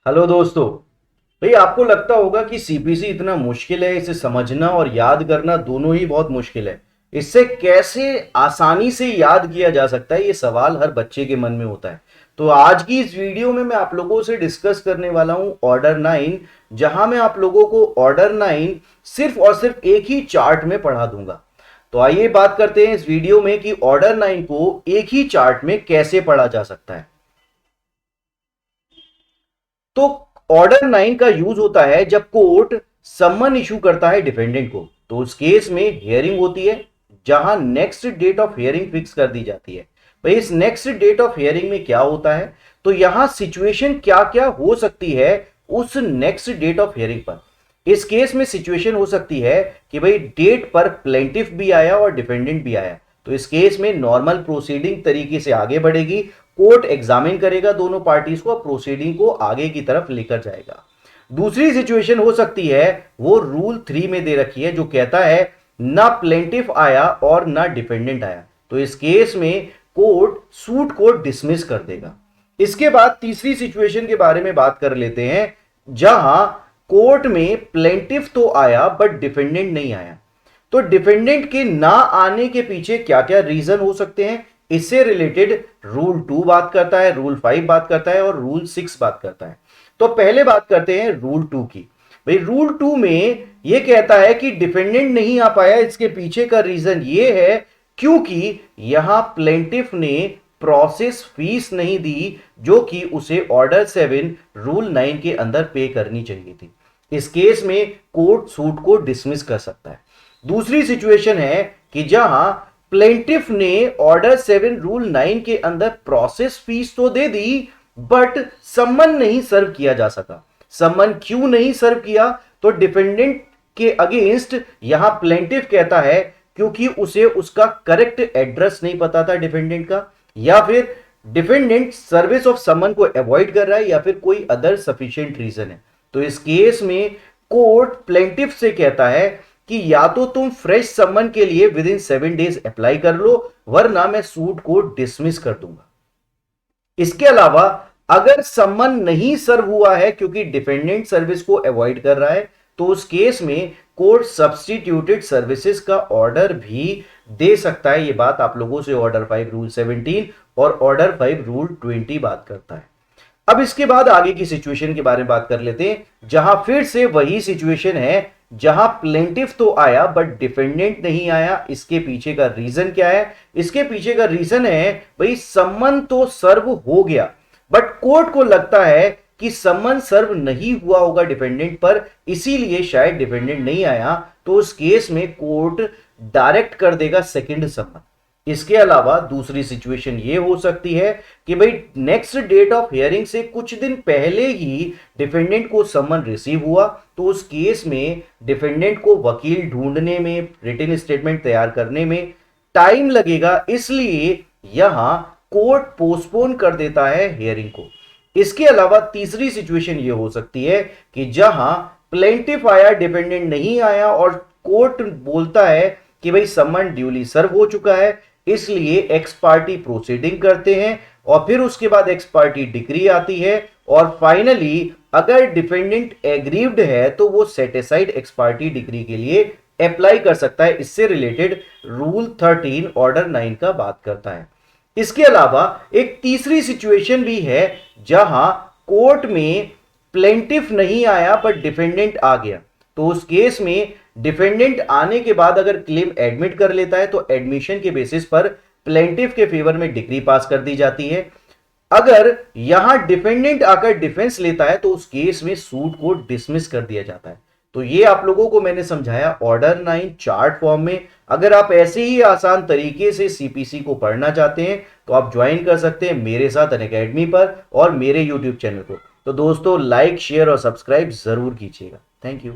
Hello दोस्तों। भाई आपको लगता होगा कि सीपीसी इतना मुश्किल है, इसे समझना और याद करना दोनों ही बहुत मुश्किल है। इससे कैसे आसानी से याद किया जा सकता है, ये सवाल हर बच्चे के मन में होता है। तो आज की इस वीडियो में मैं आप लोगों से डिस्कस करने वाला हूं ऑर्डर 9, जहां मैं आप लोगों को ऑर्डर 9 सिर्फ और सिर्फ एक ही चार्ट में पढ़ा दूंगा। तो आइए बात करते हैं इस वीडियो में कि ऑर्डर 9 को एक ही चार्ट में कैसे पढ़ा जा सकता है। तो ऑर्डर 9 का यूज होता है जब कोर्ट समन इशू करता है डिफेंडेंट को। तो उस केस में हियरिंग होती है, जहां next date of hearing fix कर दी जाती है। भाई इस नेक्स्ट डेट ऑफ हियरिंग में क्या होता है, तो यहां सिचुएशन क्या क्या हो सकती है उस नेक्स्ट डेट ऑफ हियरिंग पर। इस केस में सिचुएशन हो सकती है कि भाई डेट पर प्लेंटिफ भी आया और डिफेंडेंट भी आया। तो इस केस में नॉर्मल प्रोसीडिंग तरीके से आगे बढ़ेगी। कोर्ट एग्जामिन करेगा दोनों पार्टीज को, प्रोसीडिंग को आगे की तरफ लेकर जाएगा। दूसरी सिचुएशन हो सकती है, वो रूल 3 में दे रखी है, जो कहता है ना प्लेंटिफ आया और ना डिफेंडेंट आया। तो इस केस में कोर्ट सूट को डिसमिस कर देगा। इसके बाद तीसरी सिचुएशन के बारे में बात कर लेते हैं, जहां कोर्ट में प्लेंटिफ तो आया बट डिफेंडेंट नहीं आया। तो डिफेंडेंट के ना आने के पीछे क्या क्या रीजन हो सकते हैं, इससे रिलेटेड रूल 2 बात करता है, रूल 5 बात करता है और रूल 6 बात करता है। तो पहले बात करते हैं रूल 2 की। भाई रूल 2 में यह कहता है कि डिफेंडेंट नहीं आ पाया, इसके पीछे का रीजन यह है क्योंकि यहां प्लेंटिफ ने प्रोसेस फीस नहीं दी, जो कि उसे ऑर्डर 7 रूल 9 के अंदर पे करनी चाहिए थी। इस केस में कोर्ट सूट को डिसमिस कर सकता है। दूसरी सिचुएशन है कि जहां प्लेंटिफ ने ऑर्डर 7 रूल 9 के अंदर प्रोसेस फीस तो दे दी, बट सम्मन नहीं सर्व किया जा सका। सम्मन क्यों नहीं सर्व किया, तो डिफेंडेंट के अगेंस्ट यहां प्लेंटिफ कहता है क्योंकि उसे उसका करेक्ट एड्रेस नहीं पता था डिफेंडेंट का, या फिर डिफेंडेंट सर्विस ऑफ समन को अवॉइड कर रहा है, या फिर कोई अदर सफिशिएंट रीजन है। तो इस केस में कोर्ट प्लेंटिफ से कहता है कि या तो तुम फ्रेश समन के लिए विद इन 7 डेज अप्लाई कर लो, वरना मैं सूट को डिसमिस कर दूंगा। इसके अलावा अगर समन नहीं सर्व हुआ है क्योंकि डिफेंडेंट सर्विस को अवॉइड कर रहा है, तो उस केस में कोर्ट सब्स्टिट्यूटेड सर्विसेज का ऑर्डर भी दे सकता है। यह बात आप लोगों से ऑर्डर 5 रूल 17 और ऑर्डर 5 रूल 20 बात करता है। अब इसके बाद आगे की सिचुएशन के बारे में बात कर लेते हैं, जहां फिर से वही सिचुएशन है, जहां प्लेंटिफ तो आया बट डिफेंडेंट नहीं आया। इसके पीछे का रीजन क्या है, इसके पीछे का रीजन है भाई सम्मन तो सर्व हो गया, बट कोर्ट को लगता है कि सम्मन सर्व नहीं हुआ होगा डिफेंडेंट पर, इसीलिए शायद डिफेंडेंट नहीं आया। तो उस केस में कोर्ट डायरेक्ट कर देगा सेकंड सम्मन। इसके अलावा दूसरी सिचुएशन ये हो सकती है कि भाई नेक्स्ट डेट ऑफ हियरिंग से कुछ दिन पहले ही डिफेंडेंट को समन रिसीव हुआ। तो उस केस में डिफेंडेंट को वकील ढूंढने में, रिटन स्टेटमेंट तैयार करने में टाइम लगेगा, इसलिए यहां कोर्ट पोस्टपोन कर देता है हियरिंग को। इसके अलावा तीसरी सिचुएशन ये हो सकती है कि जहां प्लेंटिफ आया, डिफेंडेंट नहीं आया, और कोर्ट बोलता है कि भाई समन ड्यूली सर्व हो चुका है, इसलिए एक्स पार्टी प्रोसीडिंग करते हैं, और फिर उसके बाद एक्स पार्टी डिक्री आती है, और फाइनली अगर डिफेंडेंट एग्रीव्ड है तो वो सेटिसाइड एक्स पार्टी डिक्री के लिए अप्लाई कर सकता है। इससे रिलेटेड रूल 13 ऑर्डर 9 का बात करता है। इसके अलावा एक तीसरी सिचुएशन भी है, जहां कोर्ट में प्लेंटिफ नहीं आया बट डिफेंडेंट आ गया। तो उस केस में डिफेंडेंट आने के बाद अगर क्लेम एडमिट कर लेता है, तो एडमिशन के बेसिस पर प्लेंटिफ के फेवर में डिक्री पास कर दी जाती है। अगर यहां डिफेंडेंट आकर डिफेंस लेता है, तो उस केस में सूट को डिसमिस कर दिया जाता है। तो ये आप लोगों को मैंने समझाया ऑर्डर 9 चार्ट फॉर्म में। अगर आप ऐसे ही आसान तरीके से सीपीसी को पढ़ना चाहते हैं, तो आप ज्वाइन कर सकते हैं मेरे साथ अनअकैडमी पर और मेरे यूट्यूब चैनल को। तो दोस्तों लाइक, शेयर और सब्सक्राइब जरूर कीजिएगा। Thank you.